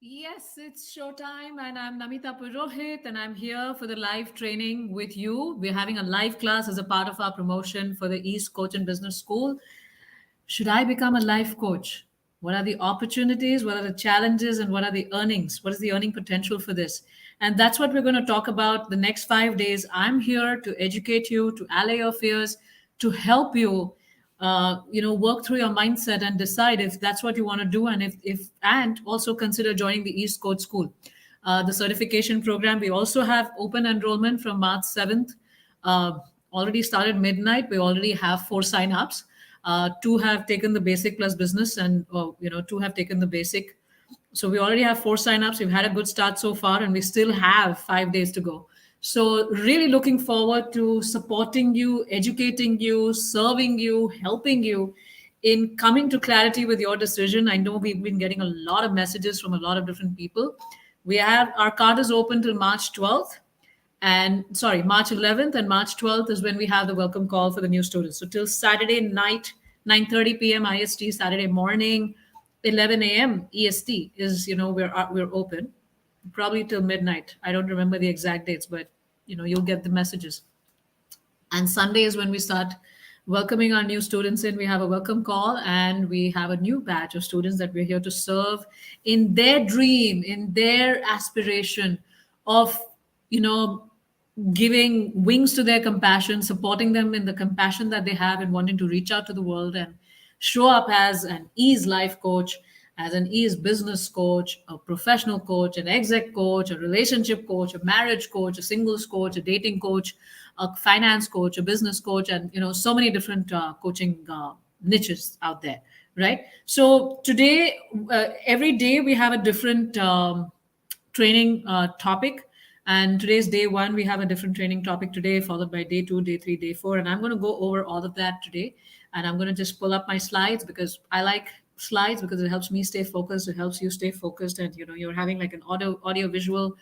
Yes, it's showtime, and I'm Namita Purohit, and I'm here for the live training with you. We're having a live class as a part of our promotion for the East Coach and Business School. Should I become a life coach? What are the opportunities? What are the challenges? And what are the earnings? What is the earning potential for this? And that's what we're going to talk about the next 5 days. I'm here to educate you, to allay your fears, to help you, work through your mindset and decide if that's what you want to do, and and also consider joining the East Coast School, the certification program. We also have open enrollment from March 7th. Uh, Already started midnight. We already have 4 sign-ups. Two have taken the basic plus business, and two have taken the basic. So we already have 4 signups. We've had a good start so far, and we still have 5 days to go. So really looking forward to supporting you, educating you, serving you, helping you in coming to clarity with your decision. I know we've been getting a lot of messages from a lot of different people. We have our card is open till March 12th, and sorry, March 11th, and March 12th is when we have the welcome call for the new students. So till Saturday night, 9:30 p.m. IST, Saturday morning, 11 a.m. EST is, we're open probably till midnight. I don't remember the exact dates, but you'll get the messages. And Sunday is when we start welcoming our new students in. We have a welcome call, and we have a new batch of students that we're here to serve in their dream, in their aspiration of, you know, giving wings to their compassion, supporting them in the compassion that they have and wanting to reach out to the world and show up as an ease life coach, as an ease business coach, a professional coach, an exec coach, a relationship coach, a marriage coach, a singles coach, a dating coach, a finance coach, a business coach, and so many different coaching niches out there, right? So today, every day we have a different training topic. And today's day one. We have a different training topic today, followed by day two, day three, day four. And I'm going to go over all of that today. And I'm going to just pull up my slides because I like slides because it helps me stay focused. It helps you stay focused. And, you're having like an audio visual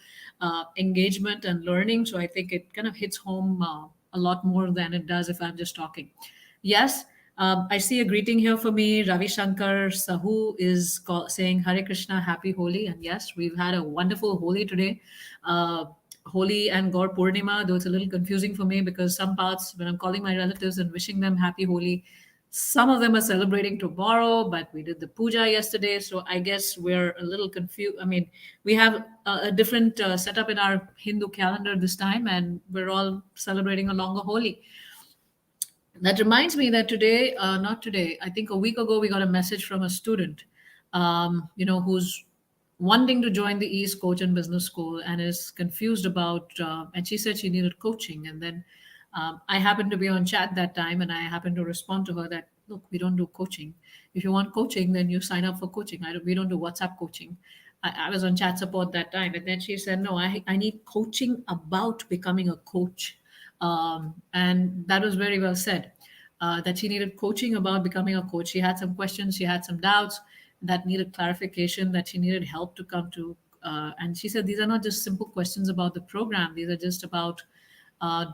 engagement and learning. So I think it kind of hits home a lot more than it does if I'm just talking. Yes. I see a greeting here for me. Ravi Shankar Sahu is saying Hare Krishna, Happy Holi. And yes, we've had a wonderful Holi today. Holi and Gaur Purnima, though it's a little confusing for me because some parts, when I'm calling my relatives and wishing them Happy Holi, some of them are celebrating tomorrow, but we did the puja yesterday. So I guess we're a little confused. I mean, we have a different setup in our Hindu calendar this time, and we're all celebrating a longer Holi. That reminds me that today, not today, I think a week ago, we got a message from a student, who's wanting to join the East Coach and Business School and is confused about, and she said she needed coaching. And then I happened to be on chat that time, and I happened to respond to her that, look, we don't do coaching. If you want coaching, then you sign up for coaching. We don't do WhatsApp coaching. I was on chat support that time. And then she said, no, I need coaching about becoming a coach. And that was very well said. That she needed coaching about becoming a coach. She had some questions, she had some doubts that needed clarification, that she needed help to come to. And she said, these are not just simple questions about the program, these are just about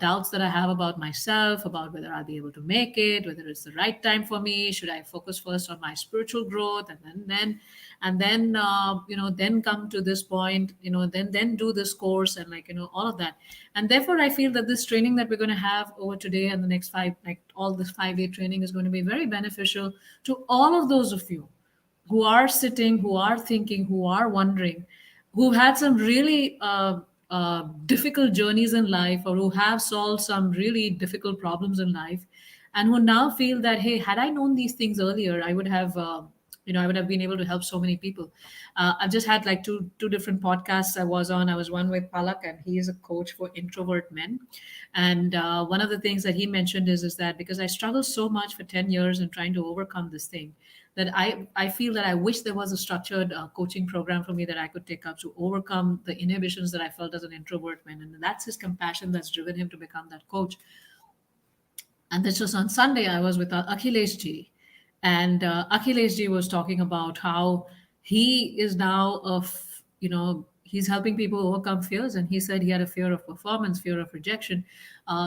doubts that I have about myself, about whether I'll be able to make it, whether it's the right time for me. Should I focus first on my spiritual growth, and then come to this point, then do this course, and all of that. And therefore, I feel that this training that we're going to have over today and the next five, like all this 5 day training, is going to be very beneficial to all of those of you who are sitting, who are thinking, who are wondering, who've had some really difficult journeys in life, or who have solved some really difficult problems in life, and who now feel that, hey, had I known these things earlier, I would have. I would have been able to help so many people. I've just had like two different podcasts I was on. I was one with Palak, and he is a coach for introvert men. And one of the things that he mentioned is that because I struggled so much for 10 years in trying to overcome this thing, that I feel that I wish there was a structured coaching program for me that I could take up to overcome the inhibitions that I felt as an introvert man. And that's his compassion that's driven him to become that coach. And this was on Sunday. I was with Akhilesh Ji, and Akhilesh Ji was talking about how he is now he's helping people overcome fears. And he said he had a fear of performance, fear of rejection,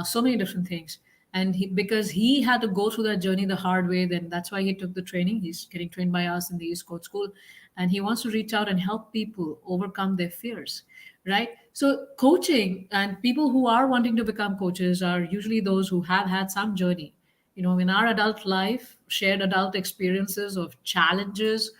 so many different things. and because he had to go through that journey the hard way, then that's why he took the training. He's getting trained by us in the East Coast School, and he wants to reach out and help people overcome their fears, right? So coaching and people who are wanting to become coaches are usually those who have had some journey, in our adult life, shared adult experiences of challenges,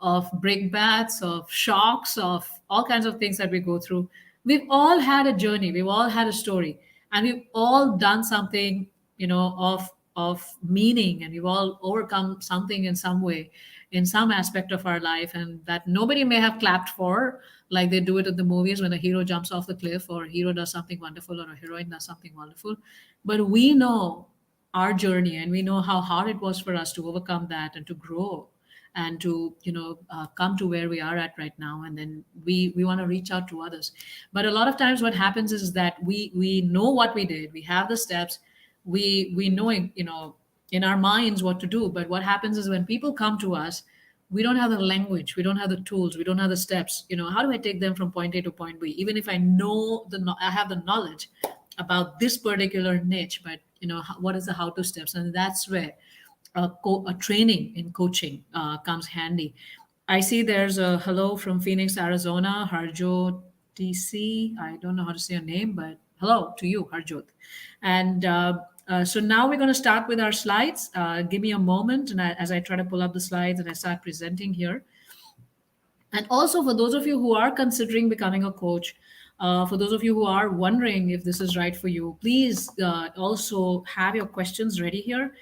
of breakbacks, of shocks, of all kinds of things that we go through. We've all had a journey, we've all had a story, and we've all done something, of meaning, and we've all overcome something in some way, in some aspect of our life, and that nobody may have clapped for, like they do it in the movies when a hero jumps off the cliff, or a hero does something wonderful, or a heroine does something wonderful. But we know our journey, and we know how hard it was for us to overcome that and to grow, and to come to where we are at right now. And then we want to reach out to others. But a lot of times what happens is that we know what we did, we have the steps, we know in our minds what to do. But what happens is when people come to us, we don't have the language, we don't have the tools, we don't have the steps. How do I take them from point A to point B, even if I know I have the knowledge about this particular niche? But what is the how to steps? And that's where a training in coaching comes handy. I see there's a hello from Phoenix, Arizona, Harjot TC. I don't know how to say your name, but hello to you, Harjot. And so now we're going to start with our slides. Give me a moment, and as I try to pull up the slides and I start presenting here. And also, for those of you who are considering becoming a coach, for those of you who are wondering if this is right for you, please also have your questions ready here,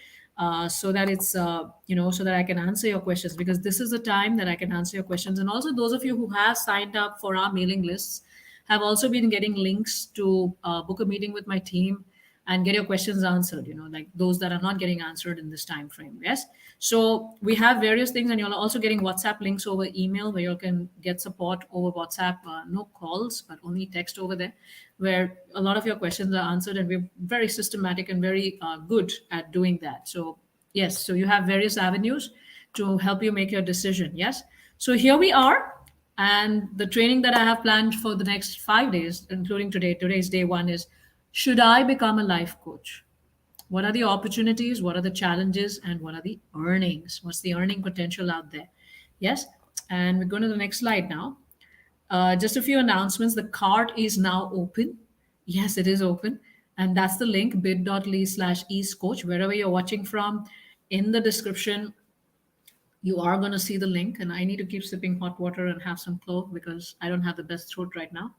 so that so that I can answer your questions, because this is the time that I can answer your questions. And also, those of you who have signed up for our mailing lists have also been getting links to book a meeting with my team and get your questions answered, like those that are not getting answered in this time frame. Yes. So we have various things, and you're also getting WhatsApp links over email where you can get support over WhatsApp. No calls, but only text over there, where a lot of your questions are answered, and we're very systematic and very good at doing that. So yes, so you have various avenues to help you make your decision. Yes. So here we are. And the training that I have planned for the next 5 days, including today's day one, is, should I become a life coach? What are the opportunities? What are the challenges? And what are the earnings? What's the earning potential out there? Yes. And we're going to the next slide now. Just a few announcements. The cart is now open. Yes, it is open. And that's the link, bit.ly/eastcoach. Wherever you're watching from, in the description, you are going to see the link. And I need to keep sipping hot water and have some clove because I don't have the best throat right now,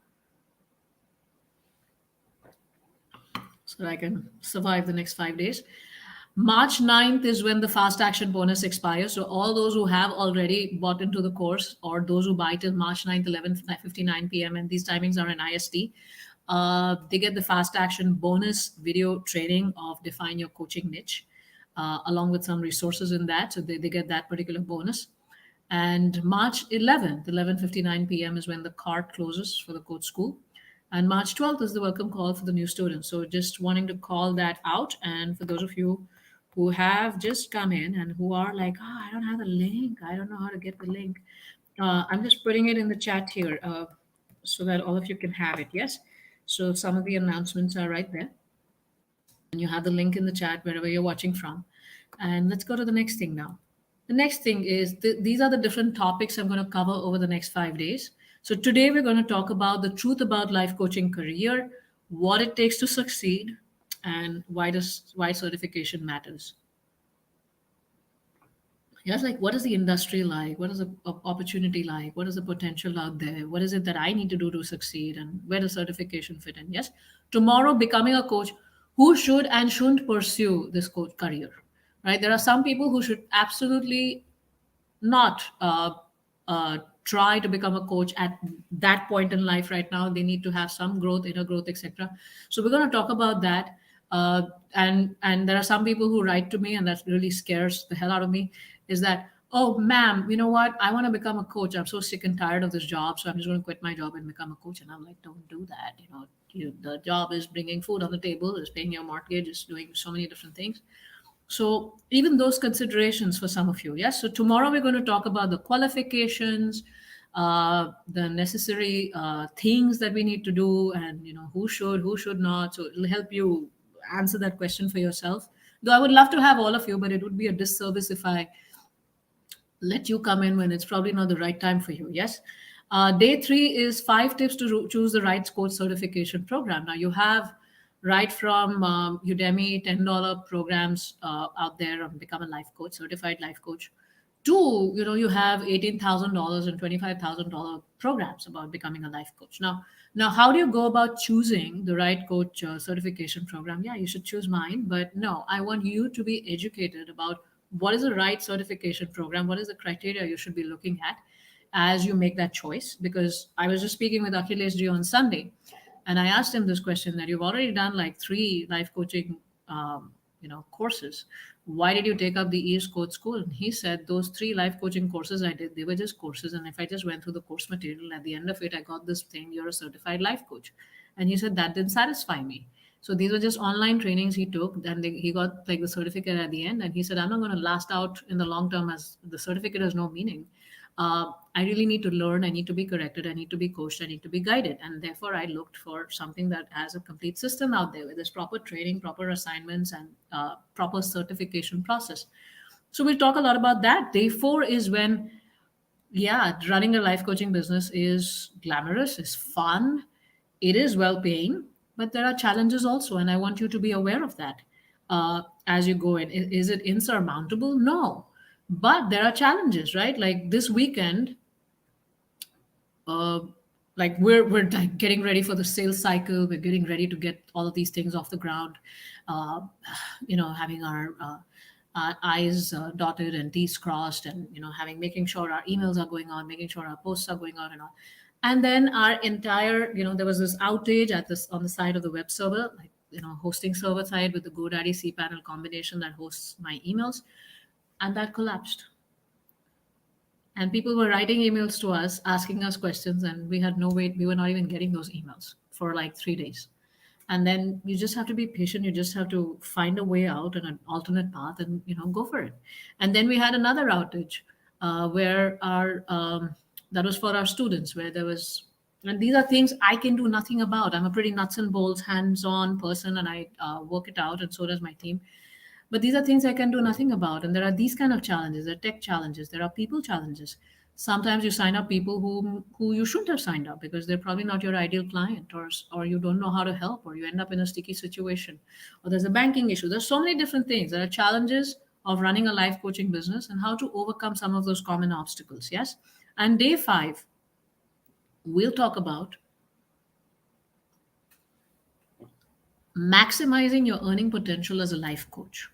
so that I can survive the next 5 days. March 9th is when the fast action bonus expires. So all those who have already bought into the course, or those who buy till March 9th, 11:59 p.m., and these timings are in IST, they get the fast action bonus video training of Define Your Coaching Niche, along with some resources in that. So they get that particular bonus. And March 11th, 11:59 p.m. is when the cart closes for the coach school. And March 12th is the welcome call for the new students. So just wanting to call that out. And for those of you who have just come in and who are like, oh, I don't have the link, I don't know how to get the link, I'm just putting it in the chat here, so that all of you can have it. Yes. So some of the announcements are right there. And you have the link in the chat wherever you're watching from. And let's go to the next thing now. The next thing is these are the different topics I'm going to cover over the next 5 days. So today we're going to talk about the truth about life coaching career, what it takes to succeed, and why certification matters. Yes, like what is the industry like? What is the opportunity like? What is the potential out there? What is it that I need to do to succeed? And where does certification fit in? Yes. Tomorrow, becoming a coach, who should and shouldn't pursue this coach career, right? There are some people who should absolutely not try to become a coach at that point in life right now. They need to have some growth, inner growth, etc. So we're going to talk about that. And there are some people who write to me, and that really scares the hell out of me. Is that, oh, ma'am, you know what? I want to become a coach. I'm so sick and tired of this job, so I'm just going to quit my job and become a coach. And I'm like, don't do that. The job is bringing food on the table, is paying your mortgage, is doing so many different things. So even those considerations for some of you. Yes. So tomorrow we're going to talk about the qualifications, the necessary things that we need to do, and who should not. So it'll help you answer that question for yourself. Though I would love to have all of you, but it would be a disservice if I let you come in when it's probably not the right time for you. Yes. Day three is 5 tips to choose the right coach certification program. Now you have right from Udemy $10 programs out there on become a life coach, certified life coach, to you have $18,000 and $25,000 programs about becoming a life coach. Now how do you go about choosing the right coach certification program? Yeah, you should choose mine, but no, I want you to be educated about what is the right certification program, what is the criteria you should be looking at as you make that choice. Because I was just speaking with Akhilesh ji on Sunday, and I asked him this question, that you've already done like three life coaching courses. Why did you take up the East Coach School? And he said those three life coaching courses I did, they were just courses, and if I just went through the course material, at the end of it I got this thing, you're a certified life coach. And he said that didn't satisfy me. So these were just online trainings he took, and he got like the certificate at the end. And he said, I'm not going to last out in the long term, as the certificate has no meaning. I really need to learn. I need to be corrected. I need to be coached. I need to be guided. And therefore, I looked for something that has a complete system out there, where there's proper training, proper assignments, and proper certification process. So we'll talk a lot about that. Day four is when, yeah, running a life coaching business is glamorous, is fun, it is well paying, but there are challenges also, and I want you to be aware of that as you go in. Is it insurmountable? No, but there are challenges, right? Like this weekend, uh, like we're like getting ready for the sales cycle. We're getting ready to get all of these things off the ground. Uh, having our I's dotted and T's crossed, and having making sure our emails are going on, making sure our posts are going on, and all. And then our entire, there was this outage at this on the side of the web server, like hosting server side with the GoDaddy cPanel combination that hosts my emails, and that collapsed. And people were writing emails to us asking us questions, and we had no way, we were not even getting those emails for like 3 days. And then you just have to be patient, you just have to find a way out and an alternate path, and go for it. And then we had another outage where our that was for our students, where there was, and these are things I can do nothing about. I'm a pretty nuts and bolts hands-on person, and I work it out, and so does my team. But these are things I can do nothing about. And there are these kind of challenges. There are tech challenges. There are people challenges. Sometimes you sign up people who you shouldn't have signed up, because they're probably not your ideal client, or you don't know how to help, or you end up in a sticky situation, or there's a banking issue. There's so many different things. There are challenges of running a life coaching business, and how to overcome some of those common obstacles. Yes. And day five, we'll talk about maximizing your earning potential as a life coach,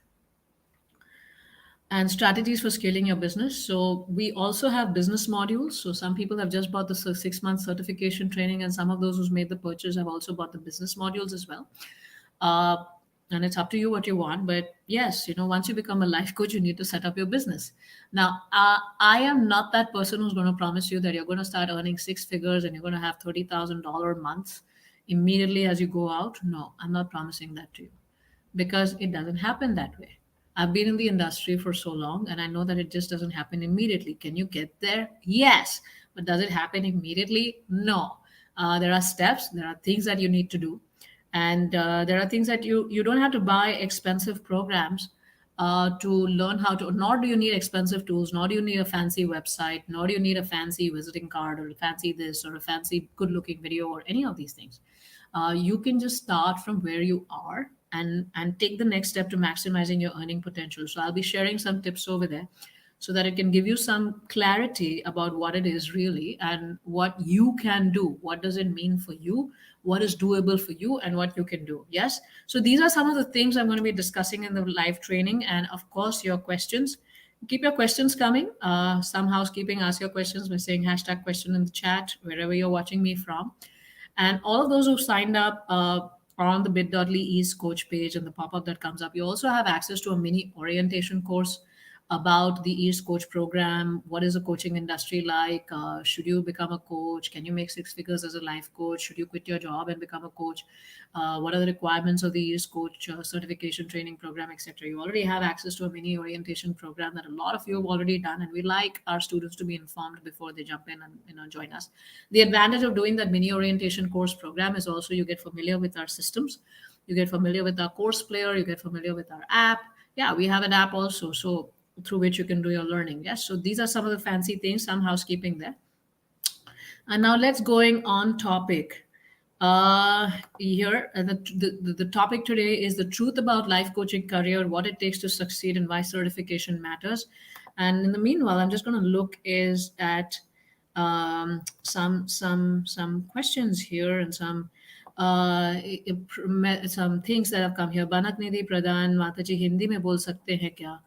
and strategies for scaling your business. So we also have business modules. So some people have just bought the 6 month certification training, and some of those who's made the purchase have also bought the business modules as well. Uh, and it's up to you what you want. But yes, once you become a life coach, you need to set up your business. Now, I am not that person who's going to promise you that you're going to start earning six figures and you're going to have $30,000 months immediately as you go out. No, I'm not promising that to you, because it doesn't happen that way. I've been in the industry for so long, and I know that it just doesn't happen immediately. Can you get there? Yes. But does it happen immediately? No. There are steps, there are things that you need to do. And there are things that you don't have to buy expensive programs to learn how to, nor do you need expensive tools, nor do you need a fancy website, nor do you need a fancy visiting card, or a fancy this, or a fancy good looking video, or any of these things. You can just start from where you are, and take the next step to maximizing your earning potential. So I'll be sharing some tips over there, so that it can give you some clarity about what it is really, and what you can do. What does it mean for you? What is doable for you, and what you can do? Yes. So these are some of the things I'm going to be discussing in the live training. And of course, your questions. Keep your questions coming. Some housekeeping, ask your questions by saying #question in the chat, wherever you're watching me from. And all of those who signed up are on the bit.ly East Coach page, and the pop-up that comes up. You also have access to a mini orientation course about the East Coach program. What is the coaching industry like? Should you become a coach? Can you make six figures as a life coach? Should you quit your job and become a coach? What are the requirements of the East Coach certification training program, etc.? You already have access to a mini orientation program that a lot of you have already done, and we like our students to be informed before they jump in and join us. The advantage of doing that mini orientation course program is also you get familiar with our systems. You get familiar with our course player, you get familiar with our app. Yeah, we have an app also, so through which you can do your learning. Yes, so these are some of the fancy things, some housekeeping there. And now let's going on topic. Here, the topic today is the truth about life coaching career, what it takes to succeed, and why certification matters. And in the meanwhile, I'm just going to look is at some questions here and some things that have come here. Banak Nidhi Pradhan, Mataji, Hindi में बोल सकते हैं क्या?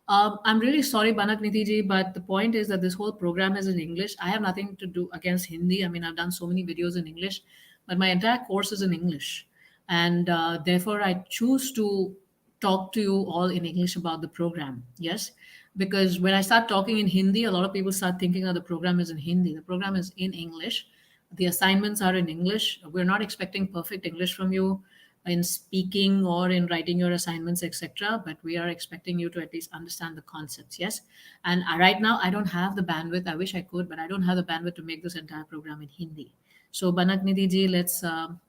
I'm really sorry, Banak Niti ji, but the point is that this whole program is in English. I have nothing to do against Hindi. I mean, I've done so many videos in English, but my entire course is in English. And therefore, I choose to talk to you all in English about the program. Yes. Because when I start talking in Hindi, a lot of people start thinking that the program is in Hindi. The program is in English. The assignments are in English. We're not expecting perfect English from you in speaking or in writing your assignments, etc. But we are expecting you to at least understand the concepts. Yes. And right now, I don't have the bandwidth. I wish I could, but I don't have the bandwidth to make this entire program in Hindi. So, Banak Nidhi ji, let's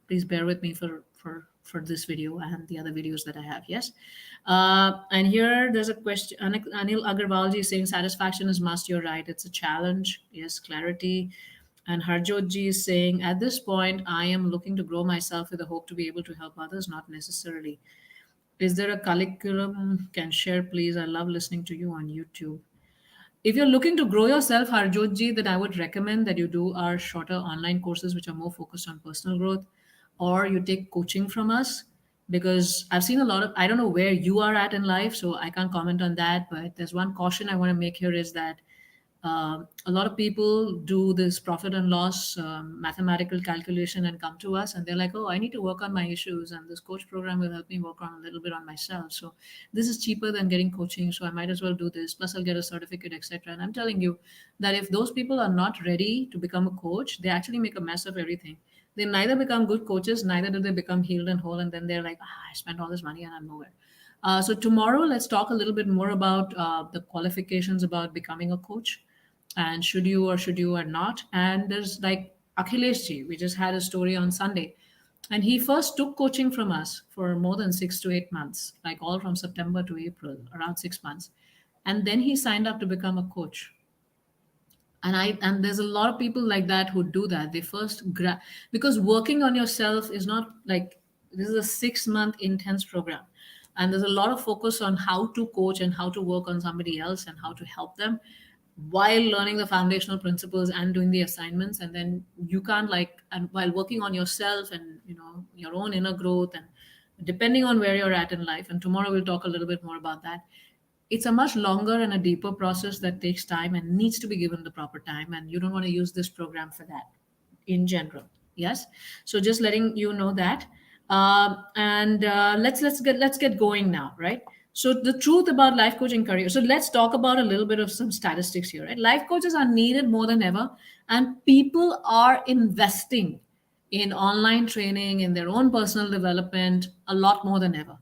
please bear with me for this video and the other videos that I have. Yes. And here there's a question. Anil Agarwal ji is saying satisfaction is must. You're right. It's a challenge. Yes. Clarity. And Harjot ji is saying, at this point, I am looking to grow myself with the hope to be able to help others, not necessarily. Is there a curriculum can share, please? I love listening to you on YouTube. If you're looking to grow yourself, Harjot ji, then I would recommend that you do our shorter online courses, which are more focused on personal growth, or you take coaching from us. Because I've seen a lot of, I don't know where you are at in life, so I can't comment on that. But there's one caution I want to make here is that a lot of people do this profit and loss mathematical calculation and come to us and they're like, oh, I need to work on my issues and this coach program will help me work on a little bit on myself. So this is cheaper than getting coaching, so I might as well do this, plus I'll get a certificate, etc. And I'm telling you that if those people are not ready to become a coach, they actually make a mess of everything. They neither become good coaches, neither do they become healed and whole, and then they're like, I spent all this money and I'm nowhere. So tomorrow, let's talk a little bit more about the qualifications about becoming a coach, and should you or not. And there's like Akhilesh ji, we just had a story on Sunday, and he first took coaching from us for more than 6 to 8 months, like all from September to April, around 6 months, and then he signed up to become a coach. And there's a lot of people like that who do that. They first because working on yourself is not like, this is a 6 month intense program, and there's a lot of focus on how to coach and how to work on somebody else and how to help them while learning the foundational principles and doing the assignments. And then you can't like, and while working on yourself and your own inner growth, and depending on where you're at in life, and tomorrow we'll talk a little bit more about that. It's a much longer and a deeper process that takes time and needs to be given the proper time, and you don't want to use this program for that in general. Yes. So just letting you know that. And let's get going now, right? So the truth about life coaching career. So let's talk about a little bit of some statistics here, right? Life coaches are needed more than ever, and people are investing in online training, in their own personal development, a lot more than ever.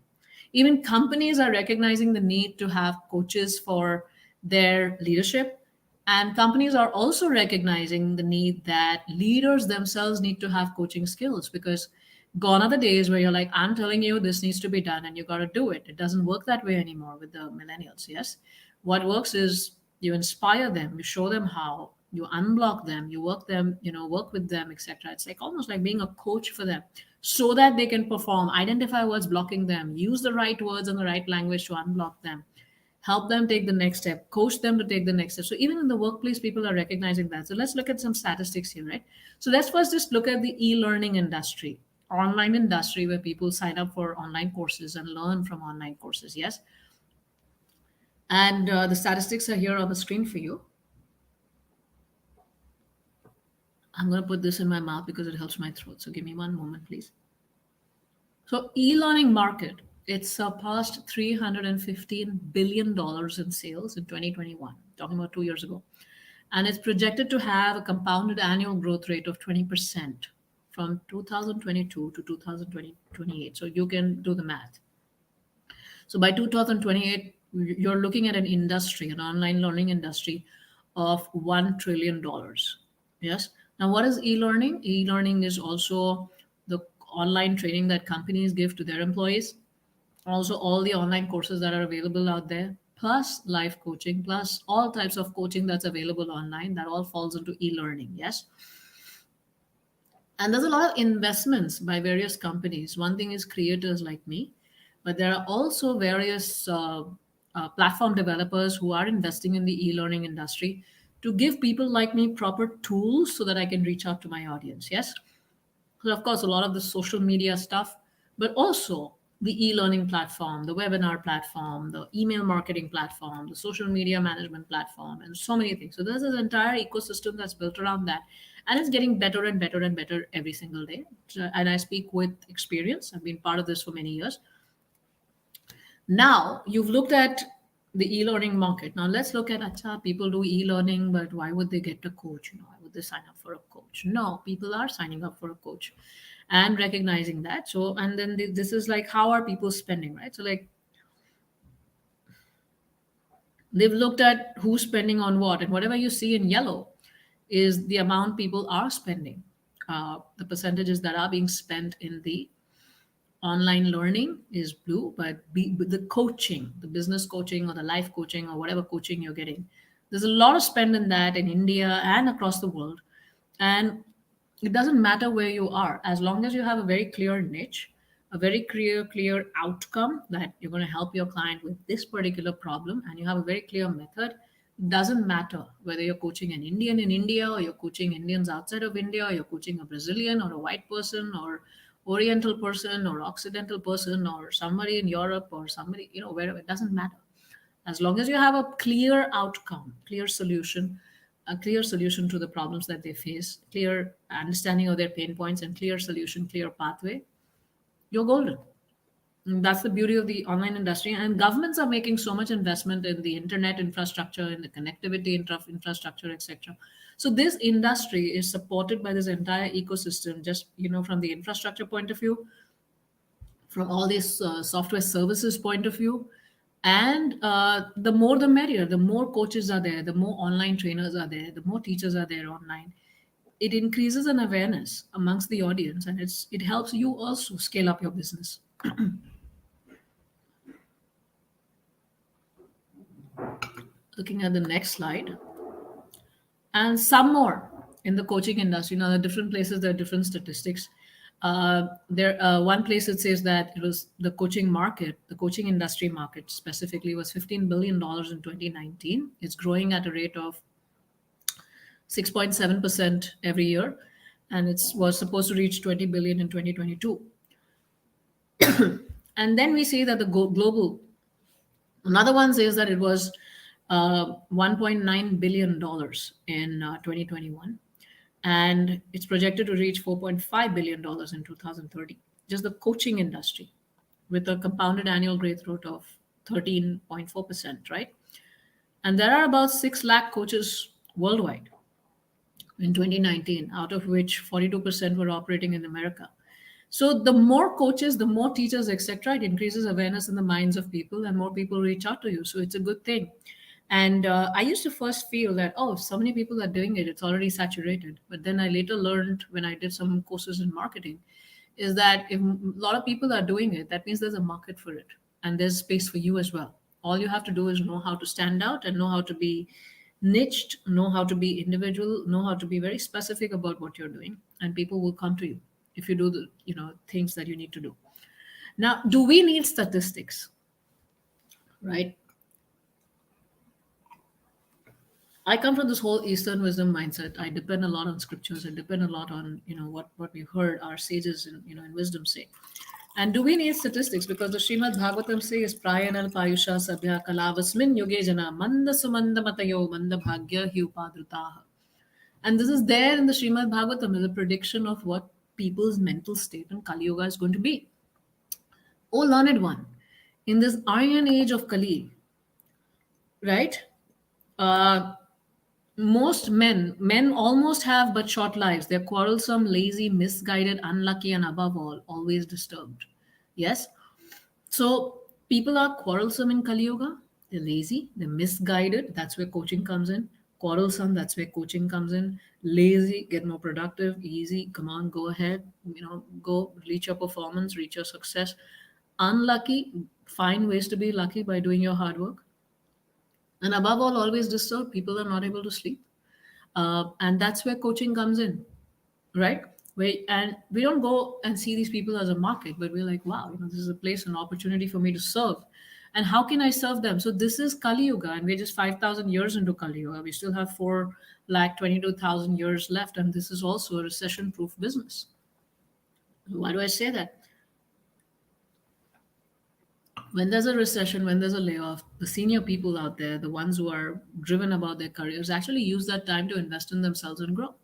Even companies are recognizing the need to have coaches for their leadership. And companies are also recognizing the need that leaders themselves need to have coaching skills, because gone are the days where you're like, I'm telling you this needs to be done and you got to do it. It doesn't work that way anymore with the millennials. Yes. What works is you inspire them, you show them how, you unblock them, you work them, work with them, etc. It's like almost like being a coach for them so that they can perform, identify what's blocking them, use the right words and the right language to unblock them, help them take the next step, coach them to take the next step. So even in the workplace, people are recognizing that. So let's look at some statistics here, right? So let's first just look at the e-learning industry, online industry, where people sign up for online courses and learn from online courses. Yes. And the statistics are here on the screen for you. I'm going to put this in my mouth because it helps my throat. So give me one moment, please. So e-learning market, it surpassed $315 billion in sales in 2021, talking about 2 years ago. And it's projected to have a compounded annual growth rate of 20% from 2022 to 2028. So you can do the math. So by 2028, you're looking at an industry, an online learning industry of $1 trillion. Yes. Now, what is e-learning? E-learning is also the online training that companies give to their employees, also all the online courses that are available out there, plus live coaching, plus all types of coaching that's available online, that all falls into e-learning. Yes. And there's a lot of investments by various companies. One thing is creators like me, but there are also various platform developers who are investing in the e-learning industry to give people like me proper tools so that I can reach out to my audience. Yes. So of course, a lot of the social media stuff, but also the e-learning platform, the webinar platform, the email marketing platform, the social media management platform, and so many things. So there's this entire ecosystem that's built around that, and it's getting better and better and better every single day. And I speak with experience. I've been part of this for many years. Now you've looked at the e-learning market. Now let's look at acha, people do e-learning, but why would they get a coach? Why would they sign up for a coach? No, people are signing up for a coach and recognizing that. So, and then this is like, how are people spending, right? So like they've looked at who's spending on what, and whatever you see in yellow is the amount people are spending, the percentages that are being spent in the online learning is blue, but the coaching, the business coaching or the life coaching or whatever coaching you're getting, there's a lot of spend in that in India and across the world. And it doesn't matter where you are, as long as you have a very clear niche, a very clear outcome that you're going to help your client with this particular problem, and you have a very clear method. Doesn't matter whether you're coaching an Indian in India, or you're coaching Indians outside of India, or you're coaching a Brazilian or a white person or Oriental person or Occidental person or somebody in Europe or somebody, wherever. It doesn't matter, as long as you have a clear outcome, clear solution, a clear solution to the problems that they face, clear understanding of their pain points, and clear solution, clear pathway, you're golden. And that's the beauty of the online industry. And governments are making so much investment in the internet infrastructure, in the connectivity infrastructure, etc. So this industry is supported by this entire ecosystem, just from the infrastructure point of view, from all these software services point of view. And the more the merrier. The more coaches are there, the more online trainers are there, the more teachers are there online. It increases an awareness amongst the audience, and it helps you also scale up your business. Looking at the next slide, and some more in the coaching industry. Now, there are different places, there are different statistics. One place it says that it was the coaching market, the coaching industry market specifically, was $15 billion in 2019. It's growing at a rate of 6.7% every year, and it was supposed to reach 20 billion in 2022. And then we see that the global, another one says that it was $1.9 billion in 2021, and it's projected to reach $4.5 billion in 2030. Just the coaching industry, with a compounded annual growth rate of 13.4%, right? And there are about 6 lakh coaches worldwide in 2019, out of which 42% were operating in America. So the more coaches, the more teachers, etc., it increases awareness in the minds of people, and more people reach out to you. So it's a good thing. And I used to first feel that, oh, if so many people are doing it, it's already saturated. But then I later learned, when I did some courses in marketing, is that if a lot of people are doing it, that means there's a market for it, and there's space for you as well. All you have to do is know how to stand out, and know how to be niched, know how to be individual, know how to be very specific about what you're doing, and people will come to you if you do the things that you need to do. Now, do we need statistics? Right? I come from this whole Eastern wisdom mindset. I depend a lot on scriptures. I depend a lot on what we've heard our sages in wisdom say. And do we need statistics? Because the Srimad Bhagavatam says, Prayanal Payusha Sabhya Kalavasmin Yuge Jana Manda Sumanda Matayo Manda Bhagya Hyupadrutaha. And this is there in the Srimad Bhagavatam as a prediction of what people's mental state in Kali Yuga is going to be. Oh, learned one, in this iron age of Kali, right? Uh, Most men almost have but short lives. They're quarrelsome, lazy, misguided, unlucky, and above all, always disturbed. Yes? So people are quarrelsome in Kali Yuga. They're lazy, they're misguided. That's where coaching comes in. quarrelsome, that's where coaching comes in. Lazy, get more productive. Easy, come on, go ahead. Go reach your performance, reach your success. Unlucky, find ways to be lucky by doing your hard work. And above all, always disturbed. People are not able to sleep. And that's where coaching comes in, right? And we don't go and see these people as a market, but we're like, wow, this is a place, an opportunity for me to serve. And how can I serve them? So this is Kali Yuga, and we're just 5,000 years into Kali Yuga. We still have 4,22,000 years left, and this is also a recession-proof business. Why do I say that? When there's a recession, when there's a layoff, the senior people out there, the ones who are driven about their careers, actually use that time to invest in themselves and grow.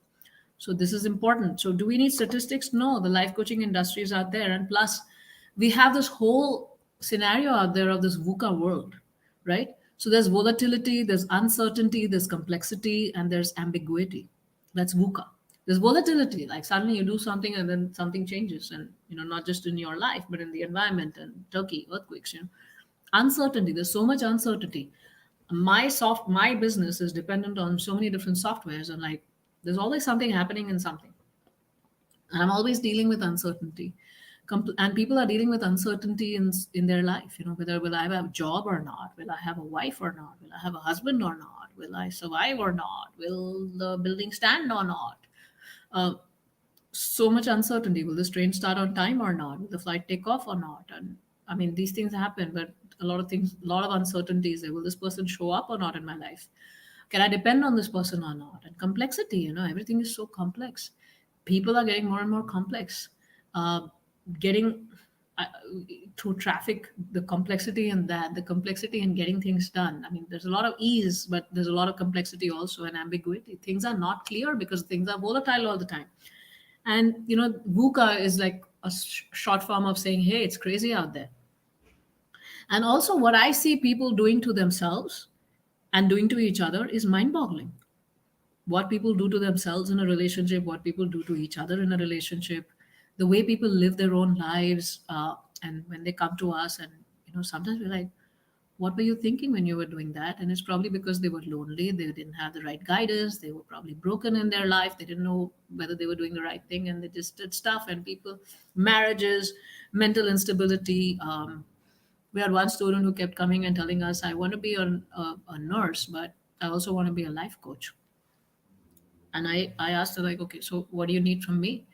So this is important. So do we need statistics? No, the life coaching industry is out there. And plus, we have this whole scenario out there of this VUCA world, right? So there's volatility, there's uncertainty, there's complexity, and there's ambiguity. That's VUCA. There's volatility, like suddenly you do something and then something changes, and not just in your life, but in the environment and Turkey, earthquakes, uncertainty. There's so much uncertainty. My business is dependent on so many different softwares, and like there's always something happening in something, and I'm always dealing with uncertainty. And people are dealing with uncertainty in their life, whether will I have a job or not, will I have a wife or not, will I have a husband or not, will I survive or not, will the building stand or not. uh, so much uncertainty. Will this train start on time or not? Will the flight take off or not? And I mean, these things happen, but a lot of uncertainties there. Will this person show up or not in my life? Can I depend on this person or not? And complexity, everything is so complex. People are getting more and more complex. Getting uh, through traffic, the complexity in that, the complexity in getting things done. I mean, there's a lot of ease, but there's a lot of complexity also and ambiguity. Things are not clear because things are volatile all the time. And VUCA is like a short form of saying, hey, it's crazy out there. And also, what I see people doing to themselves and doing to each other is mind boggling. What people do to themselves in a relationship, what people do to each other in a relationship, the way people live their own lives. And when they come to us, and sometimes we're like, what were you thinking when you were doing that? And it's probably because they were lonely, they didn't have the right guidance, they were probably broken in their life, they didn't know whether they were doing the right thing, and they just did stuff. And people, marriages, mental instability. We had one student who kept coming and telling us, I want to be a nurse, but I also want to be a life coach. And I asked her, like, okay, so what do you need from me?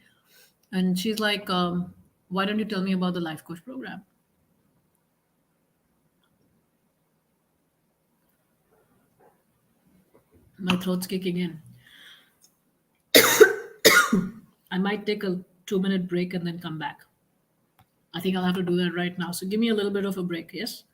And she's like, why don't you tell me about the life coach program? My throat's kicking in. I might take a 2-minute break and then come back. I think I'll have to do that right now. So give me a little bit of a break, yes?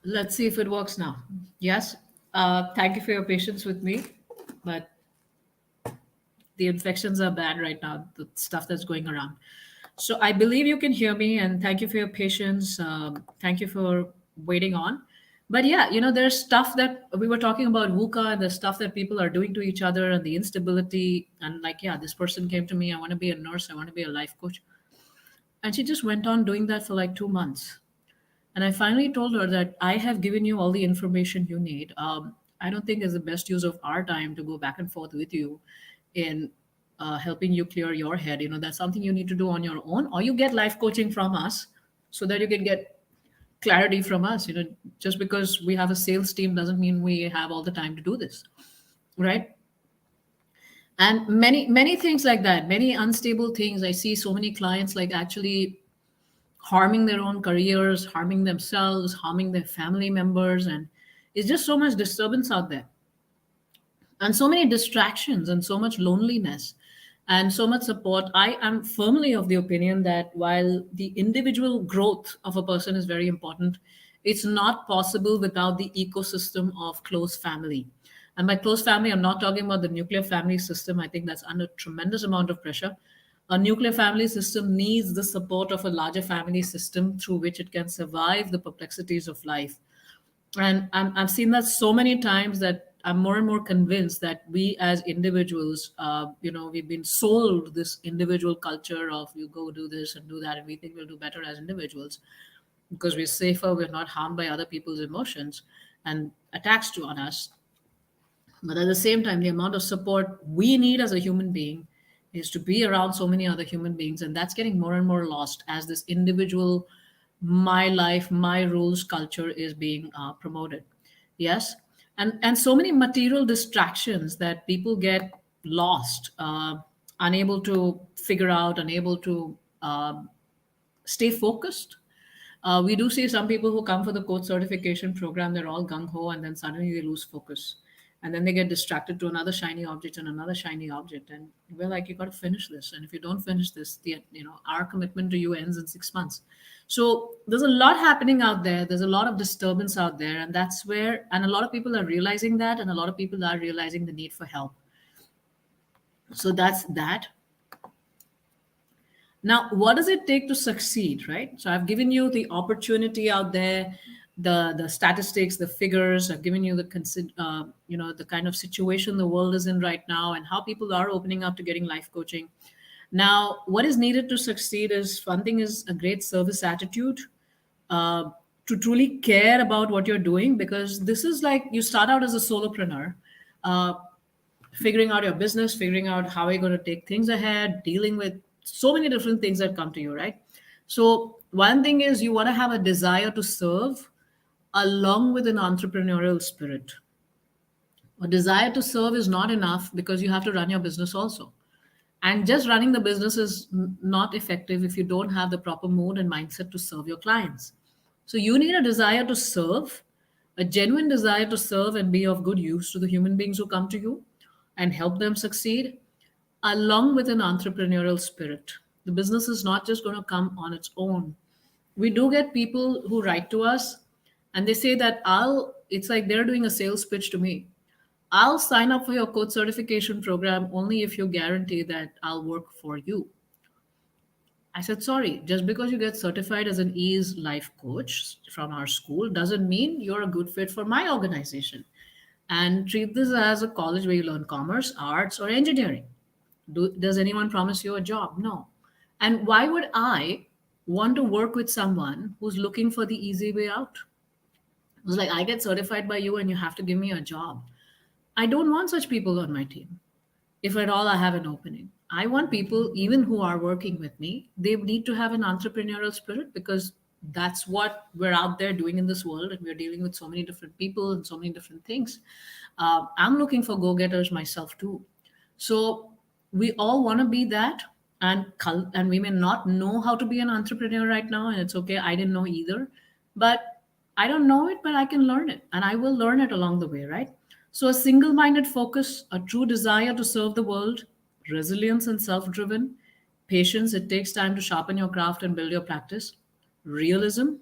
Let's see if it works now. Yes. Thank you for your patience with me. But the infections are bad right now, the stuff that's going around. So I believe you can hear me, and thank you for your patience. Thank you for waiting on. But yeah, there's stuff that we were talking about VUCA and the stuff that people are doing to each other and the instability. And like, yeah, this person came to me, I want to be a nurse, I want to be a life coach. And she just went on doing that for like 2 months. And I finally told her that I have given you all the information you need. I don't think it's the best use of our time to go back and forth with you in helping you clear your head. That's something you need to do on your own, or you get life coaching from us so that you can get clarity from us. Just because we have a sales team doesn't mean we have all the time to do this, right? And many things like that, many unstable things. I see so many clients like actually harming their own careers, harming themselves, harming their family members. And it's just so much disturbance out there, and so many distractions, and so much loneliness, and so much support. I am firmly of the opinion that while the individual growth of a person is very important, it's not possible without the ecosystem of close family. And by close family, I'm not talking about the nuclear family system. I think that's under tremendous amount of pressure. A nuclear family system needs the support of a larger family system through which it can survive the perplexities of life. And I've seen that so many times that I'm more and more convinced that we as individuals, we've been sold this individual culture of you go do this and do that, and we think we'll do better as individuals because we're safer, we're not harmed by other people's emotions and attacks to on us. But at the same time, the amount of support we need as a human being is to be around so many other human beings. And that's getting more and more lost as this individual, my life, my rules culture is being promoted. Yes. And so many material distractions that people get lost, unable to figure out, unable to stay focused. We do see some people who come for the coach certification program, they're all gung ho, and then suddenly they lose focus. And then they get distracted to another shiny object and another shiny object. And we're like, you got to finish this. And if you don't finish this, our commitment to you ends in 6 months. So there's a lot happening out there. There's a lot of disturbance out there. And that's where, and a lot of people are realizing that. And a lot of people are realizing the need for help. So that's that. Now, what does it take to succeed, right? So I've given you the opportunity out there, the statistics, the figures. I've given you the kind of situation the world is in right now, and how people are opening up to getting life coaching. Now, what is needed to succeed is one thing is a great service attitude, uh, to truly care about what you're doing, because this is like you start out as a solopreneur. Uh, Figuring out your business, figuring out how you're going to take things ahead, dealing with so many different things that come to you, right? So, one thing is you want to have a desire to serve along with an entrepreneurial spirit. A desire to serve is not enough because you have to run your business also. And just running the business is not effective if you don't have the proper mood and mindset to serve your clients. So you need a desire to serve, a genuine desire to serve and be of good use to the human beings who come to you and help them succeed, along with an entrepreneurial spirit. The business is not just going to come on its own. We do get people who write to us and they say that it's like they're doing a sales pitch to me. I'll sign up for your coach certification program only if you guarantee that I'll work for you. I said, sorry, just because you get certified as an ease life coach from our school doesn't mean you're a good fit for my organization. And treat this as a college where you learn commerce, arts, or engineering. Does anyone promise you a job? No. And why would I want to work with someone who's looking for the easy way out? It was like, I get certified by you and you have to give me a job. I don't want such people on my team. If at all I have an opening, I want people, even who are working with me, they need to have an entrepreneurial spirit, because that's what we're out there doing in this world. And we're dealing with so many different people and so many different things. I'm looking for go getters myself too. So we all want to be that. And we may not know how to be an entrepreneur right now, and it's okay. I didn't know either, but I don't know it, but I can learn it, and I will learn it along the way, right? So a single-minded focus, a true desire to serve the world, resilience and self-driven, patience. It takes time to sharpen your craft and build your practice. Realism,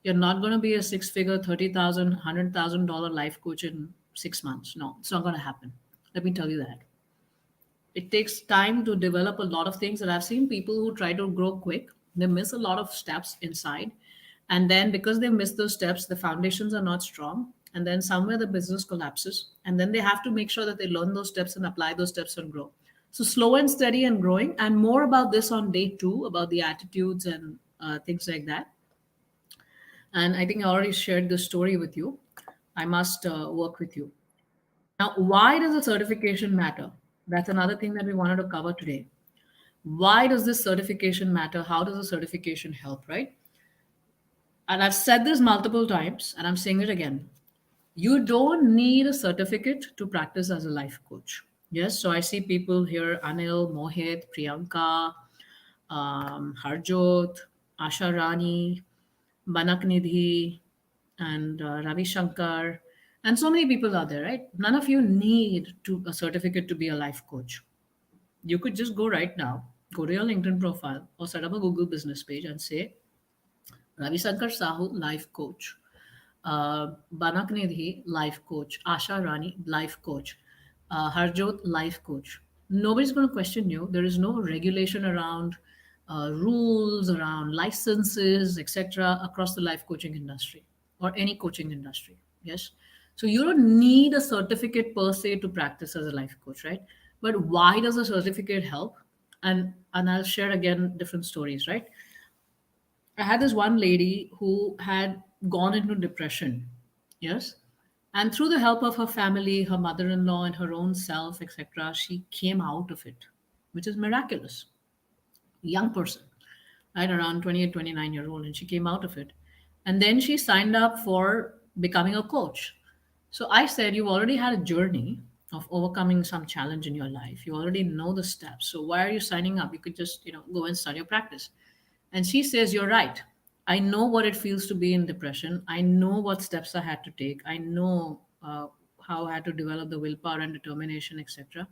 You're not going to be a six figure, 30,000, $100,000 life coach in 6 months. No, it's not going to happen. Let me tell you that. It takes time to develop a lot of things. And I've seen people who try to grow quick, they miss a lot of steps inside. And then because they miss those steps, the foundations are not strong. And then somewhere the business collapses. And then they have to make sure that they learn those steps and apply those steps and grow. So slow and steady and growing. And more about this on day two, about the attitudes and things like that. And I think I already shared this story with you. I must work with you. Now, why does the certification matter? That's another thing that we wanted to cover today. Why does this certification matter? How does the certification help, right? And I've said this multiple times, and I'm saying it again. You don't need a certificate to practice as a life coach. Yes, so I see people here: Anil, Mohit, Priyanka, Harjot, Asha Rani, Banak Nidhi, and Ravi Shankar, and so many people are there, right? None of you need a certificate to be a life coach. You could just go right now, go to your LinkedIn profile or set up a Google business page and say, Ravi Shankar Sahu, life coach. Banak Nidhi, life coach. Asha Rani, life coach. Harjot, life coach. Nobody's going to question you. There is no regulation around rules, around licenses, etc., across the life coaching industry or any coaching industry. Yes. So you don't need a certificate per se to practice as a life coach, right? But why does a certificate help? And I'll share again different stories, right? I had this one lady who had gone into depression. Yes. And through the help of her family, her mother in law, and her own self, etc., she came out of it, which is miraculous. Young person, right? Around 28, 29 years old. And she came out of it. And then she signed up for becoming a coach. So I said, you've already had a journey of overcoming some challenge in your life. You already know the steps. So why are you signing up? You could just, go and start your practice. And she says, you're right. I know what it feels to be in depression. I know what steps I had to take. I know how I had to develop the willpower and determination, etc.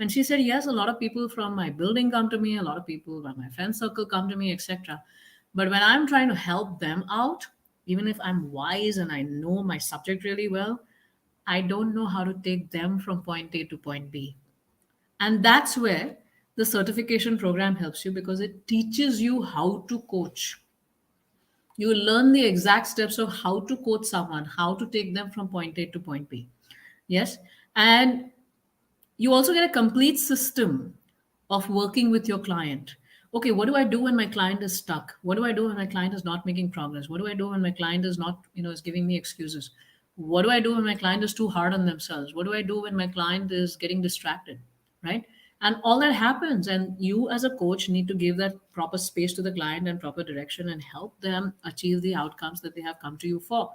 And she said, yes, a lot of people from my building come to me, a lot of people from my friend circle come to me, etc. But when I'm trying to help them out, even if I'm wise and I know my subject really well, I don't know how to take them from point A to point B. And that's where the certification program helps you because it teaches you how to coach. You learn the exact steps of how to coach someone, how to take them from point A to point B. Yes. And you also get a complete system of working with your client. Okay, what do I do when my client is stuck? What do I do when my client is not making progress? What do I do when my client is not, is giving me excuses? What do I do when my client is too hard on themselves? What do I do when my client is getting distracted? Right? And all that happens. And you, as a coach, need to give that proper space to the client and proper direction and help them achieve the outcomes that they have come to you for.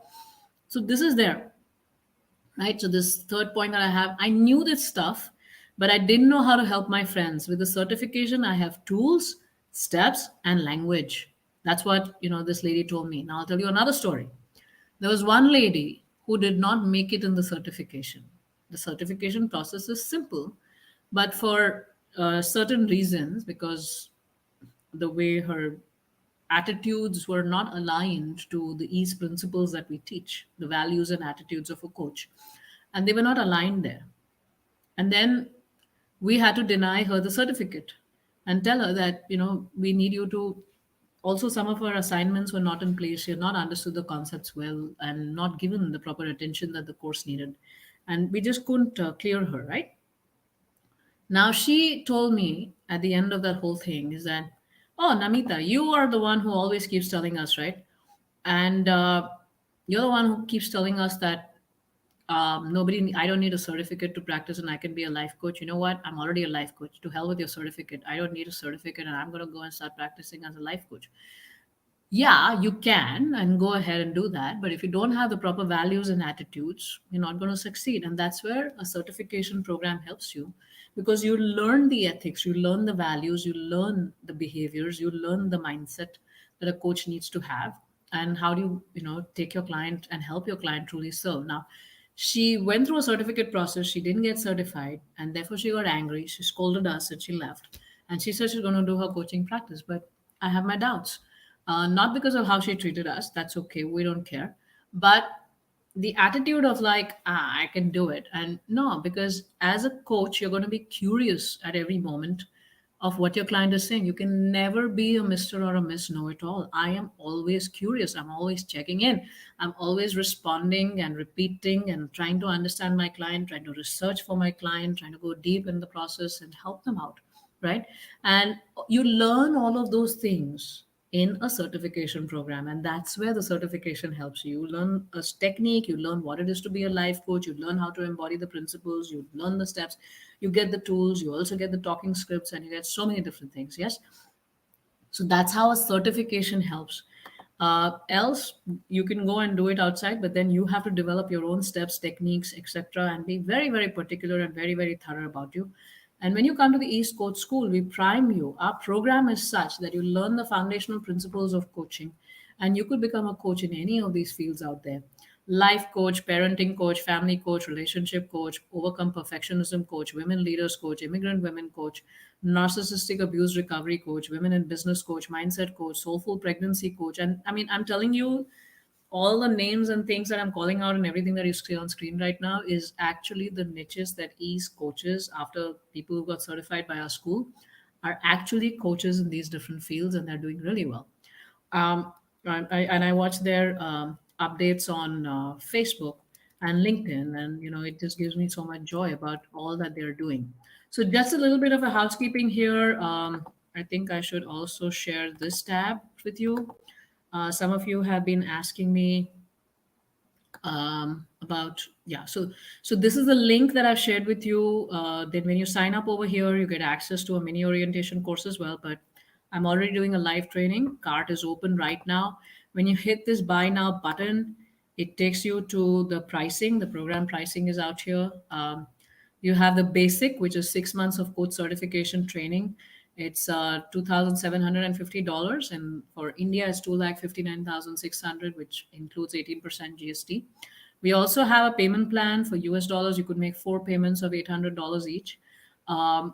So, this is there, right? So this third point that I have, I knew this stuff, but I didn't know how to help my friends. With the certification, I have tools, steps, and language. That's what this lady told me. Now I'll tell you another story. There was one lady who did not make it in the certification. The certification process is simple, but for certain reasons, because the way her attitudes were not aligned to the ease principles that we teach, the values and attitudes of a coach, and they were not aligned there. And then we had to deny her the certificate and tell her that we need you to also, some of her assignments were not in place. She had not understood the concepts well and not given the proper attention that the course needed, and we just couldn't clear her, right? Now she told me at the end of that whole thing is that, oh, Namita, you are the one who always keeps telling us, right? And you're the one who keeps telling us that nobody, I don't need a certificate to practice and I can be a life coach. You know what? I'm already a life coach. To hell with your certificate. I don't need a certificate and I'm going to go and start practicing as a life coach. Yeah, you can and go ahead and do that. But if you don't have the proper values and attitudes, you're not going to succeed. And that's where a certification program helps you because you learn the ethics, you learn the values, you learn the behaviors, you learn the mindset that a coach needs to have. And how do you, take your client and help your client truly serve? Now, she went through a certificate process. She didn't get certified, and therefore she got angry. She scolded us and she left. And she said she's going to do her coaching practice. But I have my doubts. Not because of how she treated us. That's okay. We don't care. But the attitude of like, I can do it. And no, because as a coach, you're going to be curious at every moment of what your client is saying. You can never be a Mr. or a Miss Know It All. I am always curious. I'm always checking in. I'm always responding and repeating and trying to understand my client, trying to research for my client, trying to go deep in the process and help them out. Right. And you learn all of those things in a certification program, and that's where the certification helps you. You learn a technique, you learn what it is to be a life coach, you learn how to embody the principles, you learn the steps, you get the tools, you also get the talking scripts, and you get so many different things. Yes, so that's how a certification helps. Else, you can go and do it outside, but then you have to develop your own steps, techniques, etc., and be very, very particular and very, very thorough about you. And when you come to the East Coach School, we prime you. Our program is such that you learn the foundational principles of coaching, and you could become a coach in any of these fields out there: life coach, parenting coach, family coach, relationship coach, overcome perfectionism coach, women leaders coach, immigrant women coach, narcissistic abuse recovery coach, women in business coach, mindset coach, soulful pregnancy coach. And I mean, I'm telling you, all the names and things that I'm calling out and everything that you see on screen right now is actually the niches that E's coaches, after people who got certified by our school, are actually coaches in these different fields, and they're doing really well. And I watch their updates on Facebook and LinkedIn, and it just gives me so much joy about all that they're doing. So just a little bit of a housekeeping here. I think I should also share this tab with you. Some of you have been asking me about, yeah, so this is the link that I've shared with you. Then when you sign up over here, you get access to a mini orientation course as well. But I'm already doing a live training. Cart is open right now. When you hit this buy now button, it takes you to the pricing. The program pricing is out here. You have the basic, which is 6 months of coach certification training. It's $2,750, and for India, it's 2,59,600, which includes 18% GST. We also have a payment plan for US dollars. You could make four payments of $800 each. Um,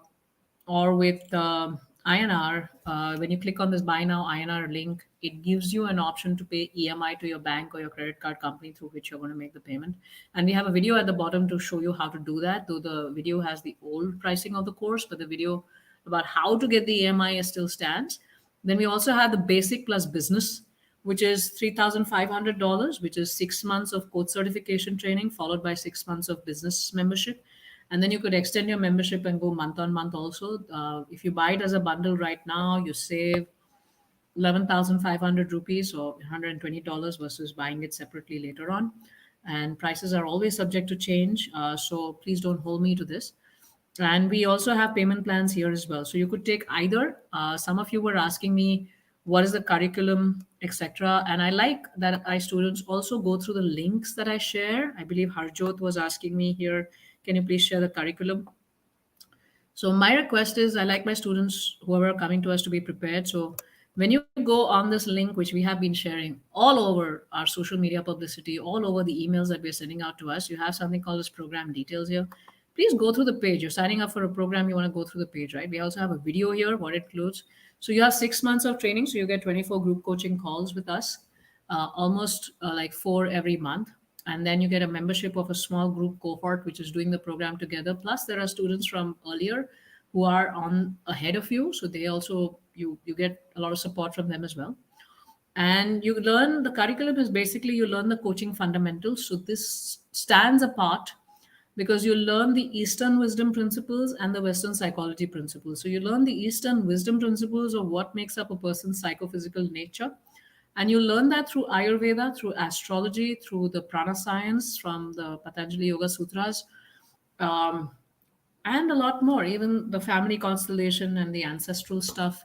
or with INR, when you click on this buy now INR link, it gives you an option to pay EMI to your bank or your credit card company through which you're going to make the payment. And we have a video at the bottom to show you how to do that, though the video has the old pricing of the course, but the video about how to get the EMI still stands. Then we also have the basic plus business, which is $3,500, which is 6 months of coach certification training, followed by 6 months of business membership. And then you could extend your membership and go month on month also. If you buy it as a bundle right now, you save 11,500 rupees or $120 versus buying it separately later on. And prices are always subject to change. So please don't hold me to this. And we also have payment plans here as well. So you could take either. Some of you were asking me, what is the curriculum, etc. And I like that I students also go through the links that I share. I believe Harjot was asking me here, can you please share the curriculum? So my request is I like my students, whoever are coming to us, to be prepared. So when you go on this link, which we have been sharing all over our social media publicity, all over the emails that we're sending out to us, you have something called as program details here. Please go through the page. You're signing up for a program, you want to go through the page, right? We also have a video here, what it includes. So you have 6 months of training. So you get 24 group coaching calls with us, almost like four every month. And then you get a membership of a small group cohort, which is doing the program together. Plus, there are students from earlier who are on ahead of you. So they also, you get a lot of support from them as well. And you learn, the curriculum is basically you learn the coaching fundamentals. So this stands apart because you learn the Eastern wisdom principles and the Western psychology principles. So you learn the Eastern wisdom principles of what makes up a person's psychophysical nature. And you learn that through Ayurveda, through astrology, through the prana science from the Patanjali Yoga Sutras, um, and a lot more, even the family constellation and the ancestral stuff.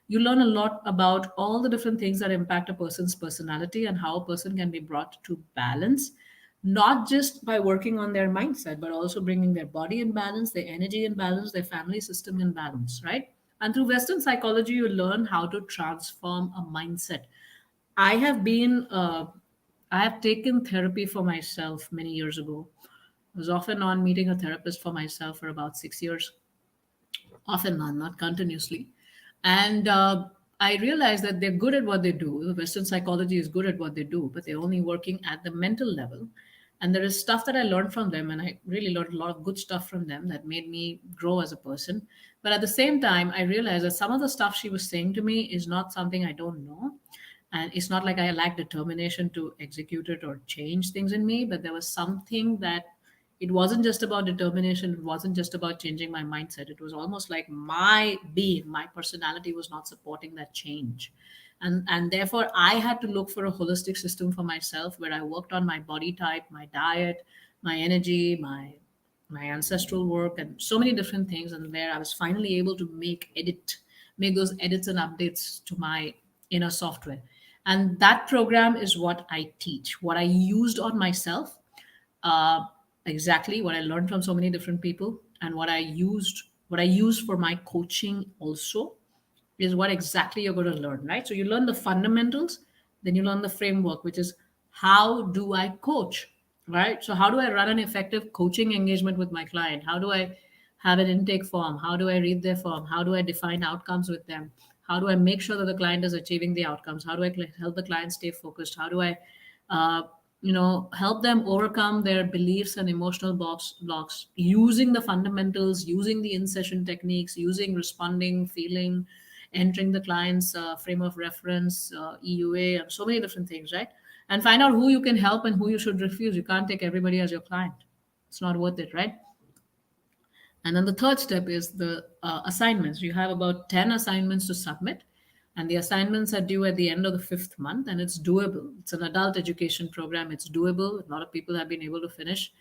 You learn a lot about all the different things that impact a person's personality and how a person can be brought to balance, not just by working on their mindset, but also bringing their body in balance, their energy in balance, their family system in balance, right? And through Western psychology, you learn how to transform a mindset. I have been, I have taken therapy for myself many years ago. I was off and on meeting a therapist for myself for about 6 years, off and on, not continuously. And I realized that they're good at what they do. The Western psychology is good at what they do, but they're only working at the mental level. And there is stuff that I learned from them, and I really learned a lot of good stuff from them that made me grow as a person. But at the same time, I realized that some of the stuff she was saying to me is not something I don't know. And it's not like I lack determination to execute it or change things in me, but there was something that it wasn't just about determination, it wasn't just about changing my mindset. It was almost like my being, my personality was not supporting that change. And therefore I had to look for a holistic system for myself where I worked on my body type, my diet, my energy, my ancestral work, and so many different things, and where I was finally able to make those edits and updates to my inner software. And that program is what I teach, what I used on myself, uh, exactly what I learned from so many different people, and what I use for my coaching also is what exactly you're going to learn, right? So you learn the fundamentals, then you learn the framework, which is how do I coach, right? So how do I run an effective coaching engagement with my client? How do I have an intake form? How do I read their form? How do I define outcomes with them? How do I make sure that the client is achieving the outcomes? How do I help the client stay focused? How do I uh, help them overcome their beliefs and emotional blocks using the fundamentals, using the in-session techniques, using responding, feeling, entering the client's frame of reference, EUA, and so many different things, right? And find out who you can help and who you should refuse. You can't take everybody as your client. It's not worth it, right? And then the third step is the assignments. You have about 10 assignments to submit, and the assignments are due at the end of the fifth month, and it's doable. It's an adult education program, it's doable. A lot of people have been able to finish.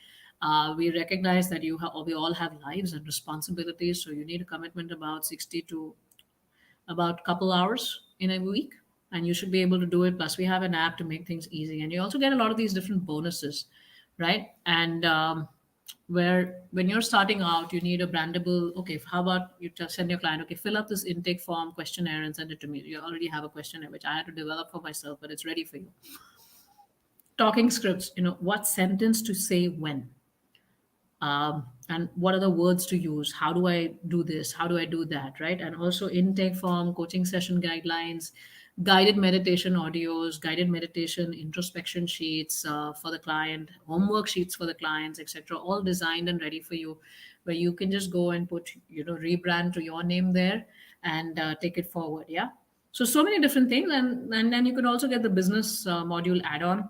We recognize that we all have lives and responsibilities, so you need a commitment about 60 to about couple hours in a week, and you should be able to do it. Plus we have an app to make things easy, and you also get a lot of these different bonuses, right? And where when you're starting out you need a brandable, okay, how about you just send your client, okay, fill up this intake form questionnaire and send it to me. You already have a questionnaire which I had to develop for myself, but it's ready for you. Talking scripts, what sentence to say when, and what are the words to use, how do I do this, how do I do that, right? And also intake form, coaching session guidelines, guided meditation audios, guided meditation introspection sheets for the client, homework sheets for the clients, etc., all designed and ready for you, where you can just go and put, rebrand to your name there and take it forward. Yeah. So many different things, and then you can also get the business module add-on,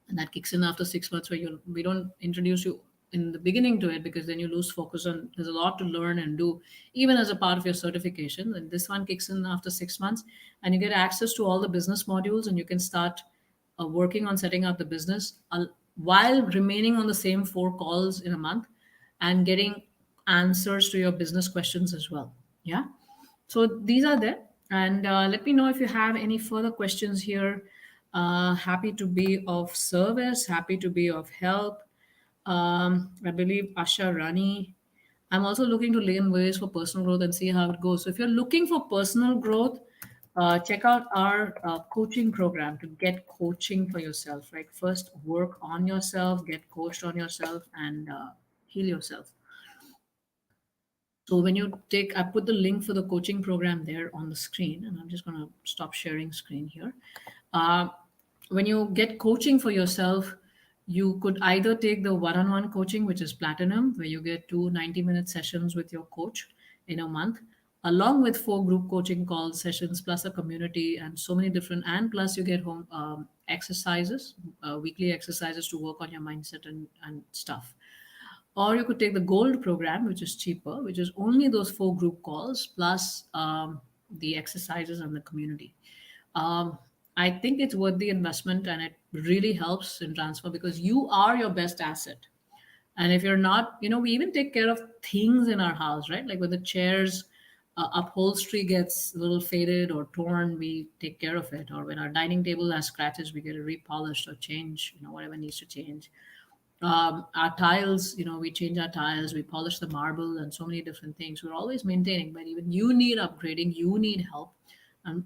and that kicks in after 6 months, where we don't introduce you in the beginning to it, because then you lose focus on, there's a lot to learn and do even as a part of your certification. And this one kicks in after 6 months, and you get access to all the business modules, and you can start working on setting up the business while remaining on the same 4 calls in a month and getting answers to your business questions as well. Yeah. So these are there. And let me know if you have any further questions here. Happy to be of service, happy to be of help. I believe Asha Rani. I'm also looking to learn ways for personal growth and see how it goes. So if you're looking for personal growth, check out our coaching program to get coaching for yourself, right? First, work on yourself, get coached on yourself, and heal yourself. So when you take, I put the link for the coaching program there on the screen, and I'm just going to stop sharing screen here. Uh, when you get coaching for yourself, you could either take the one-on-one coaching, which is platinum, where you get two 90-minute sessions with your coach in a month, along with 4 group coaching call sessions, plus a community and so many different, and plus you get home exercises, weekly exercises to work on your mindset and stuff. Or you could take the gold program, which is cheaper, which is only those 4 group calls plus the exercises and the community. Um, I think it's worth the investment, and it really helps in transfer because you are your best asset. And if you're not, we even take care of things in our house, right? Like when the chairs upholstery gets a little faded or torn, we take care of it. Or when our dining table has scratches, we get it repolished or change, whatever needs to change. Our tiles, we change our tiles, we polish the marble, and so many different things. We're always maintaining, but even you need upgrading, you need help. And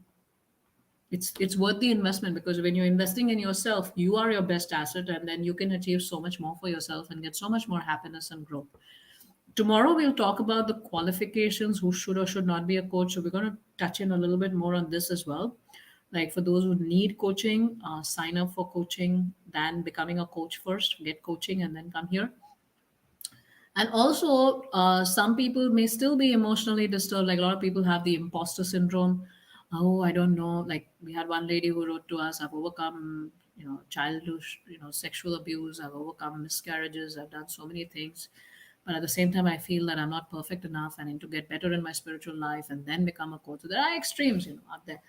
it's worth the investment, because when you're investing in yourself, you are your best asset, and then you can achieve so much more for yourself and get so much more happiness and growth. Tomorrow we'll talk about the qualifications, who should or should not be a coach. So we're going to touch in a little bit more on this as well. Like for those who need coaching, sign up for coaching, than becoming a coach first. Get coaching and then come here. And also, some people may still be emotionally disturbed. Like a lot of people have the imposter syndrome. Oh, I don't know. Like we had one lady who wrote to us, I've overcome, childhood, sexual abuse. I've overcome miscarriages. I've done so many things. But at the same time, I feel that I'm not perfect enough. I need to get better in my spiritual life and then become a coach. So there are extremes, out there.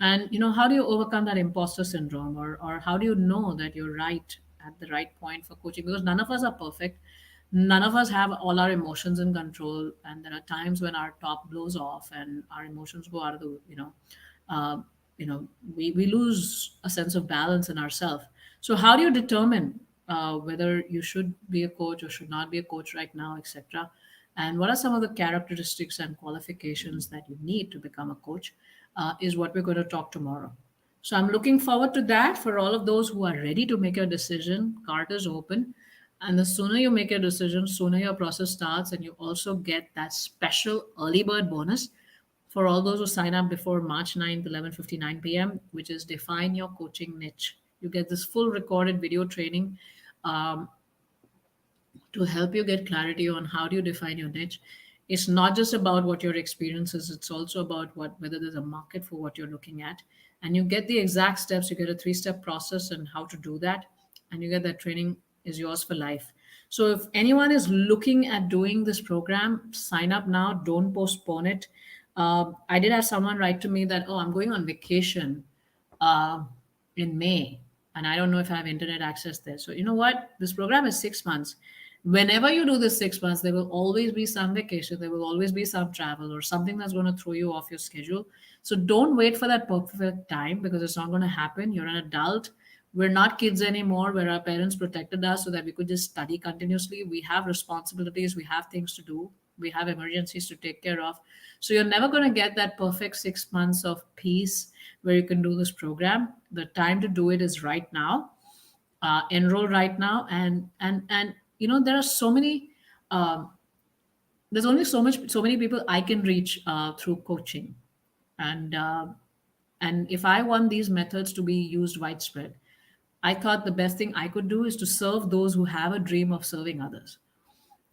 And how do you overcome that imposter syndrome, or how do you know that you're right at the right point for coaching? Because none of us are perfect. None of us have all our emotions in control, and there are times when our top blows off and our emotions go out of the, uh, we lose a sense of balance in ourselves. So how do you determine whether you should be a coach or should not be a coach right now, etc.? And what are some of the characteristics and qualifications that you need to become a coach, is what we're going to talk tomorrow. So I'm looking forward to that. For all of those who are ready to make a decision, cart is open. And the sooner you make a decision, sooner your process starts, and you also get that special early bird bonus for all those who sign up before March 9th, 11:59 p.m., which is define your coaching niche. You get this full recorded video training, um, to help you get clarity on how do you define your niche. It's not just about what your experience is, it's also about whether there's a market for what you're looking at. And you get the exact steps, you get a 3-step process and how to do that, and you get that training is yours for life. So if anyone is looking at doing this program, sign up now, don't postpone it. I did have someone write to me that, oh, I'm going on vacation uh, in May, and I don't know if I have internet access there. So, you know what? This program is 6 months. Whenever you do this 6 months, there will always be some vacation, there will always be some travel or something that's going to throw you off your schedule. So, don't wait for that perfect time, because it's not going to happen. You're an adult. We're not kids anymore, where our parents protected us so that we could just study continuously. We have responsibilities, we have things to do, we have emergencies to take care of. So you're never going to get that perfect 6 months of peace where you can do this program. The time to do it is right now. Enroll right now, and there are so many. Um, there's only so many people I can reach through coaching, and if I want these methods to be used widespread, I thought the best thing I could do is to serve those who have a dream of serving others,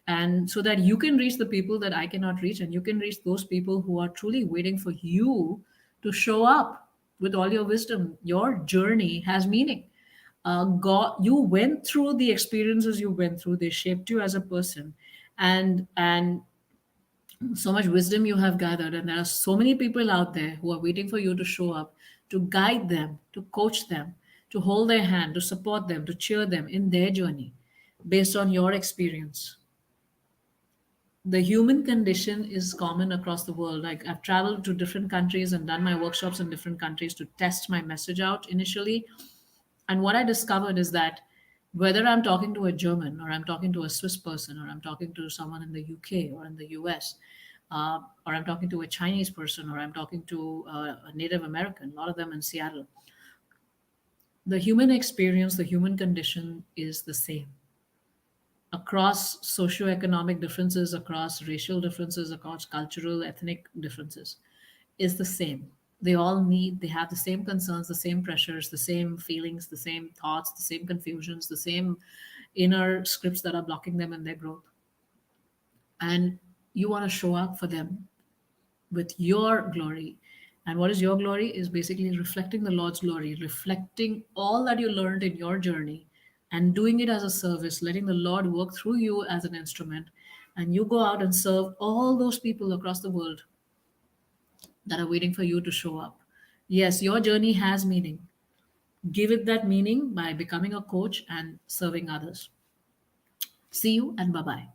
and so that you can reach the people that I cannot reach, and you can reach those people who are truly waiting for you to show up with all your wisdom. Your journey has meaning. God, you went through the experiences you went through, they shaped you as a person, and so much wisdom you have gathered, and there are so many people out there who are waiting for you to show up, to guide them, to coach them, to hold their hand, to support them, to cheer them in their journey based on your experience. The human condition is common across the world. Like I've traveled to different countries and done my workshops in different countries to test my message out initially. And what I discovered is that whether I'm talking to a German, or I'm talking to a Swiss person, or I'm talking to someone in the UK or in the US, or I'm talking to a Chinese person, or I'm talking to a Native American, a lot of them in Seattle, the human experience, the human condition is the same across socioeconomic differences, across racial differences, across cultural, ethnic differences, is the same. They have the same concerns, the same pressures, the same feelings, the same thoughts, the same confusions, the same inner scripts that are blocking them in their growth. And you want to show up for them with your glory. And what is your glory? Is basically reflecting the Lord's glory, reflecting all that you learned in your journey and doing it as a service, letting the Lord work through you as an instrument. And you go out and serve all those people across the world that are waiting for you to show up. Yes, your journey has meaning. Give it that meaning by becoming a coach and serving others. See you and bye bye.